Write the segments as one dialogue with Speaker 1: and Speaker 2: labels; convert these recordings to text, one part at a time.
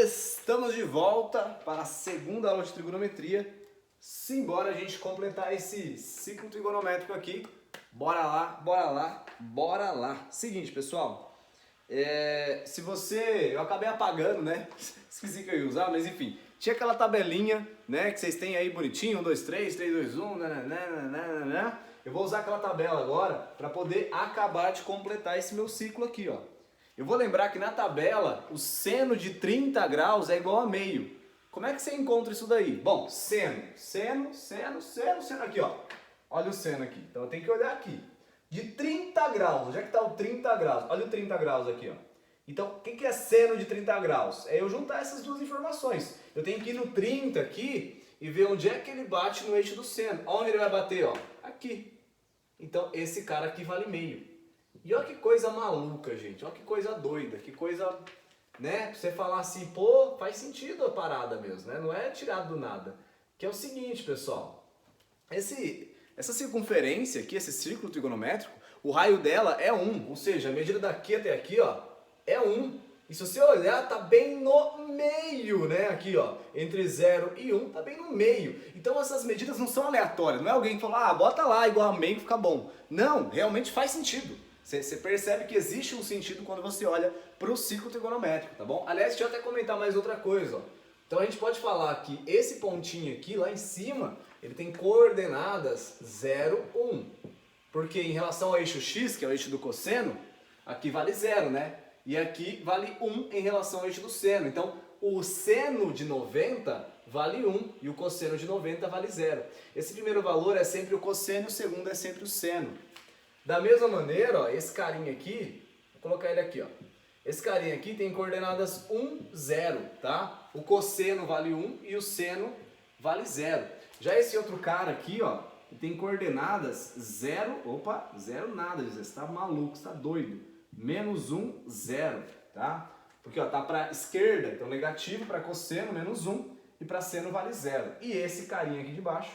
Speaker 1: Estamos de volta para a segunda aula de trigonometria. Simbora a gente completar esse ciclo trigonométrico aqui. Bora lá, bora lá, bora lá. Seguinte, pessoal, se você... Eu acabei apagando, né? Esqueci que eu ia usar, mas enfim. Tinha aquela tabelinha, né, que vocês têm aí bonitinho, 1, 2, 3, 3, 2, 1, nananana. Eu vou usar aquela tabela agora para poder acabar de completar esse meu ciclo aqui, ó. Eu vou lembrar que na tabela o seno de 30 graus é igual a meio. Como é que você encontra isso daí? Bom, seno, aqui, ó. Olha o seno aqui. Então eu tenho que olhar aqui. De 30 graus, onde é que está o 30 graus? Olha o 30 graus aqui, ó. Então, o que é seno de 30 graus? É eu juntar essas duas informações. Eu tenho que ir no 30 aqui e ver onde é que ele bate no eixo do seno. Onde ele vai bater, ó? Aqui. Então, esse cara aqui vale meio. E olha que coisa maluca, gente. Olha que coisa doida. Que coisa, né? Você falar assim, pô, faz sentido a parada mesmo, né? Não é tirado do nada. Que é o seguinte, pessoal. Essa circunferência aqui, esse círculo trigonométrico, o raio dela é 1. Ou seja, a medida daqui até aqui, ó, é 1. E se você olhar, tá bem no meio, né? Aqui, ó, entre 0 e 1, tá bem no meio. Então essas medidas não são aleatórias. Não é alguém que fala, bota lá igual a meio, fica bom. Não, realmente faz sentido. Você percebe que existe um sentido quando você olha para o ciclo trigonométrico, tá bom? Aliás, deixa eu até comentar mais outra coisa, ó. Então a gente pode falar que esse pontinho aqui, lá em cima, ele tem coordenadas 0, 1. Porque em relação ao eixo x, que é o eixo do cosseno, aqui vale 0, né? E aqui vale 1 em relação ao eixo do seno. Então, o seno de 90 vale 1 e o cosseno de 90 vale 0. Esse primeiro valor é sempre o cosseno e o segundo é sempre o seno. Da mesma maneira, ó, esse carinha aqui, vou colocar ele aqui, ó. Esse carinha aqui tem coordenadas 1, 0, tá? O cosseno vale 1 e o seno vale 0. Já esse outro cara aqui, ó, tem coordenadas 0, opa, 0 nada, você está maluco, você está doido. Menos 1, 0, tá? Porque, ó, tá para esquerda, então negativo para cosseno, menos 1, e para seno vale 0. E esse carinha aqui de baixo,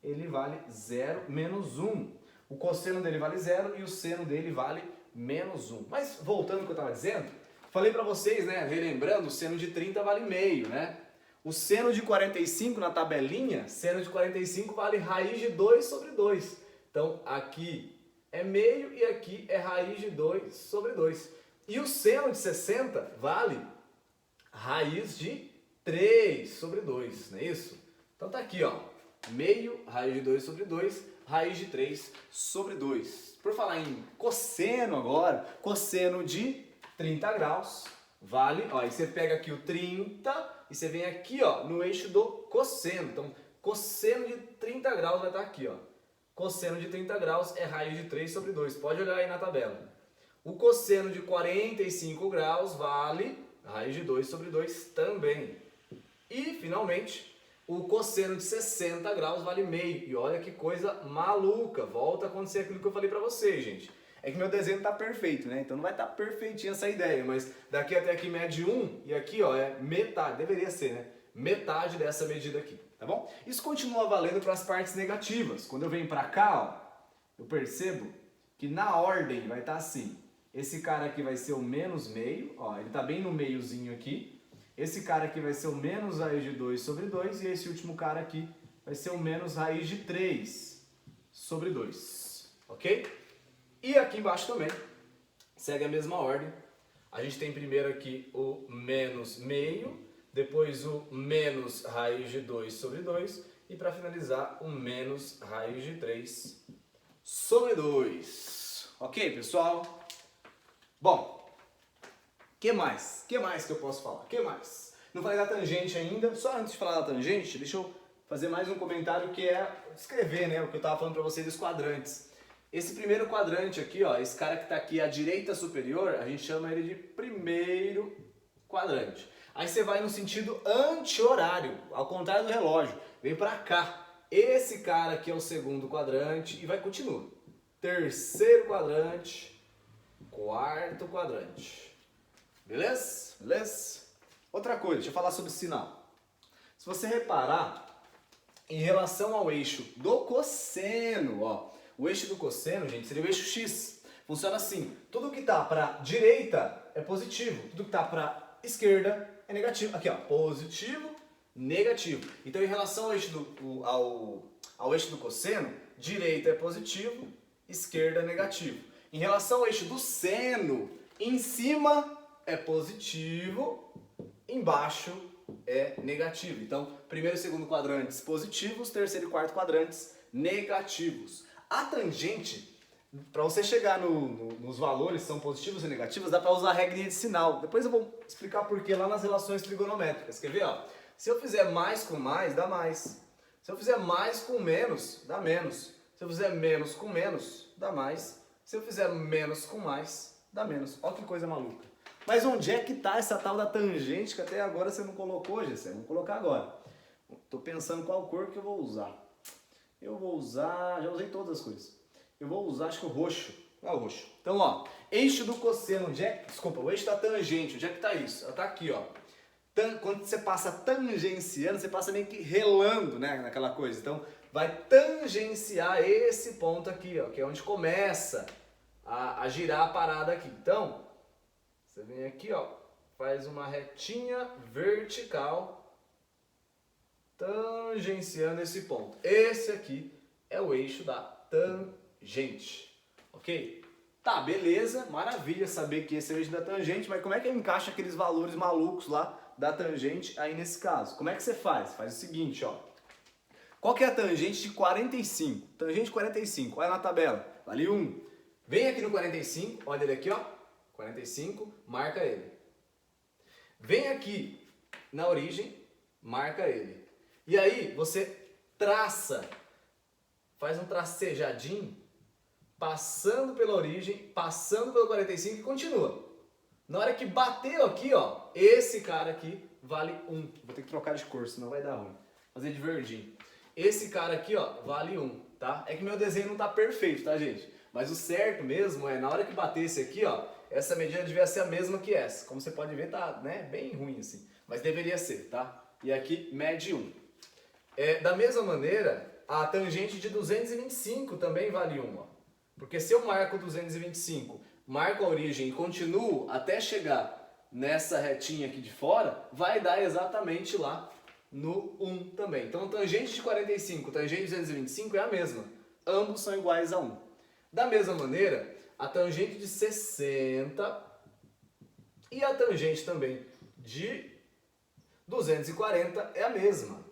Speaker 1: ele vale 0, menos 1. O cosseno dele vale 0 e o seno dele vale menos 1. Mas voltando ao que eu estava dizendo, falei para vocês, né, relembrando, o seno de 30 vale meio, né? O seno de 45 na tabelinha, seno de 45 vale raiz de 2 sobre 2. Então aqui é meio e aqui é raiz de 2 sobre 2. E o seno de 60 vale raiz de 3 sobre 2, não é isso? Então tá aqui, ó, meio, raiz de 2 sobre 2, raiz de 3 sobre 2. Por falar em cosseno agora, cosseno de 30 graus vale, ó, e você pega aqui o 30 e você vem aqui, ó, no eixo do cosseno. Então, cosseno de 30 graus vai estar aqui, ó. Cosseno de 30 graus é raiz de 3 sobre 2. Pode olhar aí na tabela. O cosseno de 45 graus vale raiz de 2 sobre 2 também. E, finalmente, o cosseno de 60 graus vale meio. E olha que coisa maluca. Volta a acontecer aquilo que eu falei pra vocês, gente. É que meu desenho tá perfeito, né? Então não vai estar perfeitinha essa ideia. Mas daqui até aqui mede 1 e aqui, ó, é metade. Deveria ser, né? Metade dessa medida aqui, tá bom? Isso continua valendo para as partes negativas. Quando eu venho pra cá, ó, eu percebo que na ordem vai estar assim. Esse cara aqui vai ser o menos meio, ó, ele tá bem no meiozinho aqui. Esse cara aqui vai ser o menos raiz de 2 sobre 2 e esse último cara aqui vai ser o menos raiz de 3 sobre 2, ok? E aqui embaixo também segue a mesma ordem. A gente tem primeiro aqui o menos meio, depois o menos raiz de 2 sobre 2 e para finalizar o menos raiz de 3 sobre 2. Ok, pessoal? Bom, que mais? Que mais que eu posso falar? Que mais? Não falei da tangente ainda. Só antes de falar da tangente, deixa eu fazer mais um comentário que é descrever, né, o que eu estava falando para vocês dos quadrantes. Esse primeiro quadrante aqui, ó, esse cara que está aqui à direita superior, a gente chama ele de primeiro quadrante. Aí você vai no sentido anti-horário, ao contrário do relógio. Vem para cá. Esse cara aqui é o segundo quadrante e vai continuar. Terceiro quadrante, quarto quadrante. Beleza? Beleza? Outra coisa, deixa eu falar sobre sinal. Se você reparar, em relação ao eixo do cosseno, ó, o eixo do cosseno, gente, seria o eixo x. Funciona assim, tudo que está para direita é positivo, tudo que está para esquerda é negativo. Aqui, ó, positivo, negativo. Então, em relação ao eixo do cosseno, direita é positivo, esquerda é negativo. Em relação ao eixo do seno, em cima é positivo, embaixo é negativo. Então, primeiro e segundo quadrantes positivos, terceiro e quarto quadrantes negativos. A tangente, para você chegar nos valores são positivos e negativos, dá para usar a regrinha de sinal. Depois eu vou explicar por que lá nas relações trigonométricas. Quer ver? Ó? Se eu fizer mais com mais, dá mais. Se eu fizer mais com menos, dá menos. Se eu fizer menos com menos, dá mais. Se eu fizer menos com mais, dá menos. Olha que coisa maluca. Mas onde é que está essa tal da tangente que até agora você não colocou, Gessé? Vou colocar agora. Estou pensando qual cor que eu vou usar. Eu vou usar... Já usei todas as cores. Eu vou usar, acho que o roxo. Ah, o roxo. Então, ó, eixo do cosseno, onde é... Desculpa, o eixo da tangente, onde é que está isso? Ela está aqui, ó. Quando você passa tangenciando, você passa meio que relando, né, naquela coisa. Então, vai tangenciar esse ponto aqui, ó, que é onde começa a girar a parada aqui. Então, você vem aqui, ó, faz uma retinha vertical, tangenciando esse ponto. Esse aqui é o eixo da tangente, ok? Tá, beleza, maravilha saber que esse é o eixo da tangente, mas como é que eu encaixo aqueles valores malucos lá da tangente aí nesse caso? Como é que você faz? Faz o seguinte, ó. Qual que é a tangente de 45? Tangente de 45, olha na tabela, vale 1. Vem aqui no 45, olha ele aqui, ó. 45, marca ele. Vem aqui na origem, marca ele. E aí você traça, faz um tracejadinho, passando pela origem, passando pelo 45 e continua. Na hora que bateu aqui, ó, esse cara aqui vale 1. Vou ter que trocar de cor, senão vai dar ruim. Fazer de verdinho. Esse cara aqui, ó, vale 1, tá? É que meu desenho não tá perfeito, tá, gente? Mas o certo mesmo é, na hora que bater esse aqui, ó, essa medida devia ser a mesma que essa. Como você pode ver, tá, né, bem ruim assim. Mas deveria ser, tá? E aqui mede 1. Da mesma maneira, a tangente de 225 também vale 1, ó. Porque se eu marco 225, marco a origem e continuo até chegar nessa retinha aqui de fora, vai dar exatamente lá no 1 também. Então, tangente de 45, tangente de 225 é a mesma. Ambos são iguais a 1. Da mesma maneira, a tangente de 60 e a tangente também de 240 é a mesma.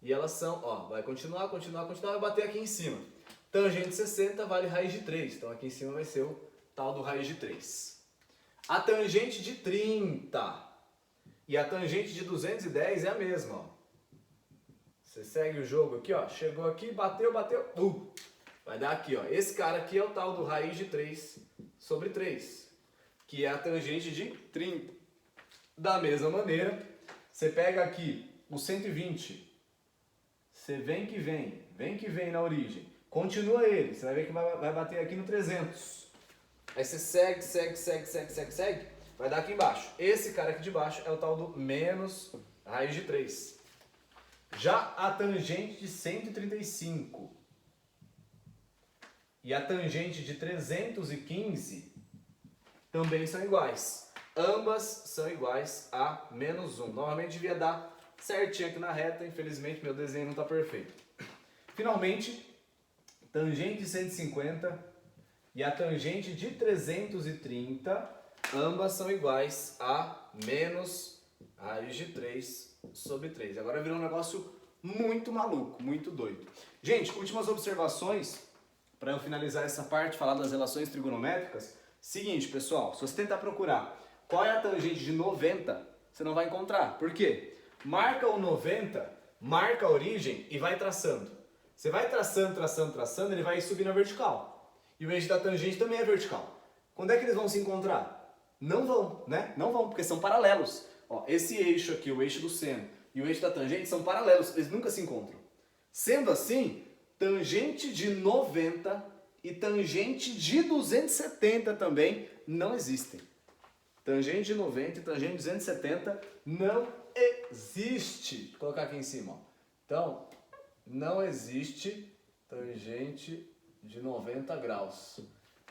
Speaker 1: E elas são, ó, vai continuar, vai bater aqui em cima. Tangente de 60 vale raiz de 3, então aqui em cima vai ser o tal do raiz de 3. A tangente de 30 e a tangente de 210 é a mesma, ó. Você segue o jogo aqui, ó, chegou aqui, bateu, vai dar aqui, ó. Esse cara aqui é o tal do raiz de 3 sobre 3, que é a tangente de 30. Da mesma maneira, você pega aqui o 120, você vem que vem na origem, continua ele, você vai ver que vai bater aqui no 300. Aí você segue, vai dar aqui embaixo. Esse cara aqui de baixo é o tal do menos raiz de 3. Já a tangente de 135 e a tangente de 315 também são iguais. Ambas são iguais a menos 1. Normalmente devia dar certinho aqui na reta, infelizmente meu desenho não está perfeito. Finalmente, tangente de 150 e a tangente de 330, ambas são iguais a menos raiz de 3 sobre 3. Agora virou um negócio muito maluco, muito doido. Gente, últimas observações para eu finalizar essa parte, falar das relações trigonométricas. Seguinte, pessoal, se você tentar procurar qual é a tangente de 90, você não vai encontrar. Por quê? Marca o 90, marca a origem e vai traçando. Você vai traçando, ele vai subir na vertical. E o eixo da tangente também é vertical. Quando é que eles vão se encontrar? Não vão, né? Não vão, porque são paralelos. Ó, esse eixo aqui, o eixo do seno, e o eixo da tangente são paralelos, eles nunca se encontram. Sendo assim, tangente de 90 e tangente de 270 também não existem. Tangente de 90 e tangente de 270 não existe. Vou colocar aqui em cima, ó. Então, não existe tangente de 90 graus.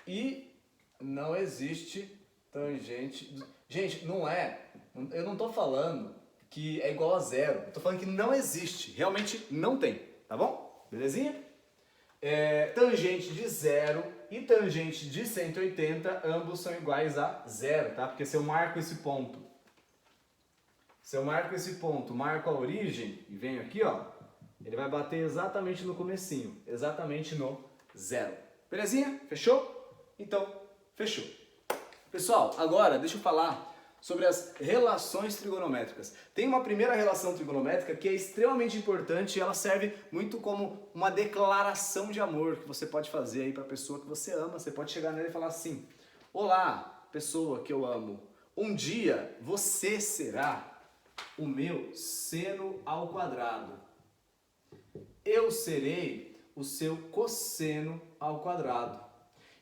Speaker 1: E não existe tangente... Gente, não é Eu não estou falando que é igual a zero. Eu estou falando que não existe. Realmente não tem. Tá bom? Belezinha? Tangente de zero e tangente de 180, ambos são iguais a zero, tá? Porque se eu marco esse ponto, marco a origem e venho aqui, ó, ele vai bater exatamente no comecinho, exatamente no zero. Belezinha? Fechou? Então, fechou. Pessoal, agora deixa eu falar sobre as relações trigonométricas. Tem uma primeira relação trigonométrica que é extremamente importante e ela serve muito como uma declaração de amor que você pode fazer aí para a pessoa que você ama. Você pode chegar nela e falar assim: olá, pessoa que eu amo, um dia você será o meu seno ao quadrado. Eu serei o seu cosseno ao quadrado.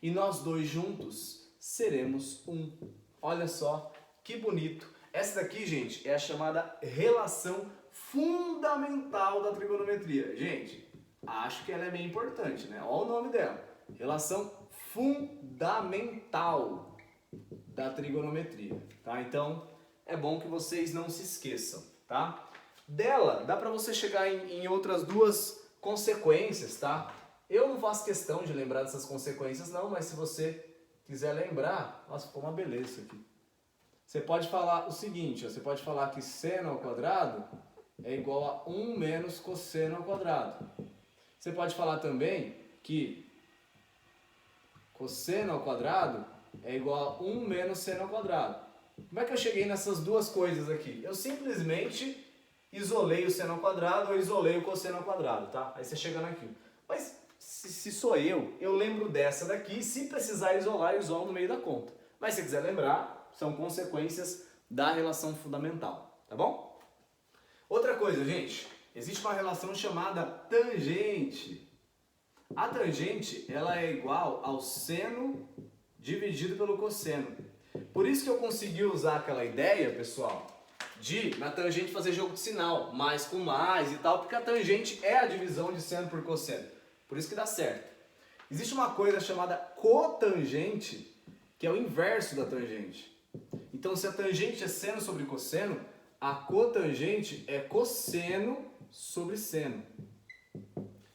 Speaker 1: E nós dois juntos seremos um. Olha só que bonito. Essa daqui, gente, é a chamada relação fundamental da trigonometria. Gente, acho que ela é bem importante, né? Olha o nome dela. Relação fundamental da trigonometria, tá? Então, é bom que vocês não se esqueçam, tá? Dela, dá pra você chegar em outras duas consequências, tá? Eu não faço questão de lembrar dessas consequências, não, mas se você quiser lembrar, nossa, ficou uma beleza isso aqui. Você pode falar o seguinte, ó, você pode falar que seno ao quadrado é igual a 1 menos cosseno ao quadrado. Você pode falar também que cosseno ao quadrado é igual a 1 menos seno ao quadrado. Como é que eu cheguei nessas duas coisas aqui? Eu simplesmente isolei o seno ao quadrado ou isolei o cosseno ao quadrado, tá? Aí você chega naquilo. Mas se sou eu lembro dessa daqui. Se precisar isolar, eu isolo no meio da conta. Mas se quiser lembrar, são consequências da relação fundamental, tá bom? Outra coisa, gente, existe uma relação chamada tangente. A tangente, ela é igual ao seno dividido pelo cosseno. Por isso que eu consegui usar aquela ideia, pessoal, de na tangente fazer jogo de sinal, mais com mais e tal, porque a tangente é a divisão de seno por cosseno. Por isso que dá certo. Existe uma coisa chamada cotangente, que é o inverso da tangente. Então, se a tangente é seno sobre cosseno, a cotangente é cosseno sobre seno.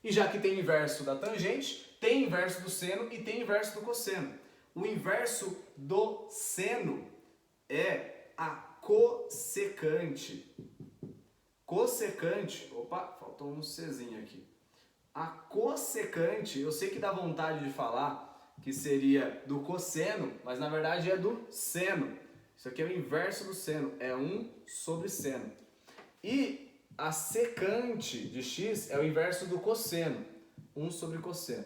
Speaker 1: E já que tem inverso da tangente, tem inverso do seno e tem inverso do cosseno. O inverso do seno é a cossecante. Cossecante, opa, faltou um Czinho aqui. A cossecante, eu sei que dá vontade de falar que seria do cosseno, mas na verdade é do seno. Isso aqui é o inverso do seno, é 1 sobre seno. E a secante de x é o inverso do cosseno, 1 sobre cosseno.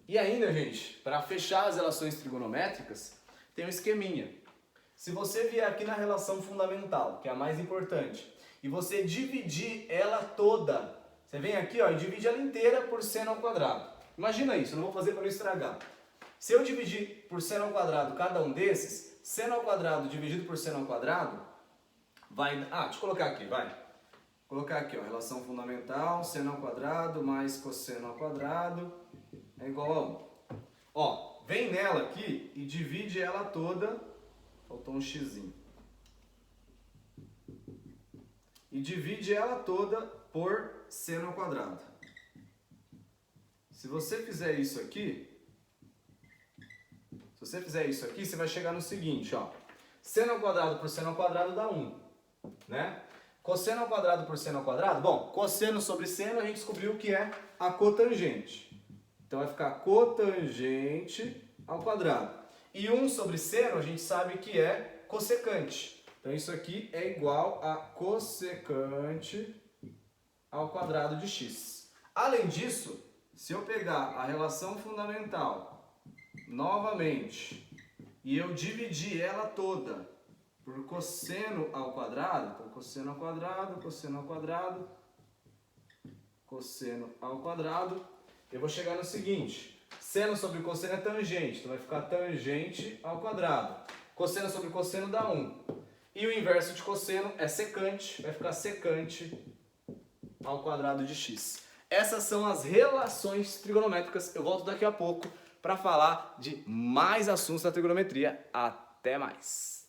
Speaker 1: E ainda, gente, para fechar as relações trigonométricas, tem um esqueminha. Se você vier aqui na relação fundamental, que é a mais importante, e você dividir ela toda, você vem aqui, ó, e divide ela inteira por seno ao quadrado. Imagina isso, eu não vou fazer para não estragar. Se eu dividir por seno ao quadrado cada um desses, seno ao quadrado dividido por seno ao quadrado, vai... deixa eu colocar aqui, vai. Vou colocar aqui, ó, relação fundamental, seno ao quadrado mais cosseno ao quadrado é igual a 1. Ó, vem nela aqui e divide ela toda, faltou um xzinho. E divide ela toda por seno ao quadrado. Se você fizer isso aqui, você vai chegar no seguinte, ó. Seno ao quadrado por seno ao quadrado dá 1, né? Cosseno ao quadrado por seno ao quadrado, bom, cosseno sobre seno a gente descobriu que é a cotangente. Então vai ficar cotangente ao quadrado. E 1 sobre seno a gente sabe que é cossecante. Então isso aqui é igual a cossecante ao quadrado de x. Além disso, se eu pegar a relação fundamental novamente e eu dividir ela toda por cosseno ao quadrado, então cosseno ao quadrado, cosseno ao quadrado, cosseno ao quadrado, eu vou chegar no seguinte: seno sobre cosseno é tangente, então vai ficar tangente ao quadrado. Cosseno sobre cosseno dá 1. E o inverso de cosseno é secante, vai ficar secante ao quadrado de x. Essas são as relações trigonométricas. Eu volto daqui a pouco para falar de mais assuntos da trigonometria. Até mais!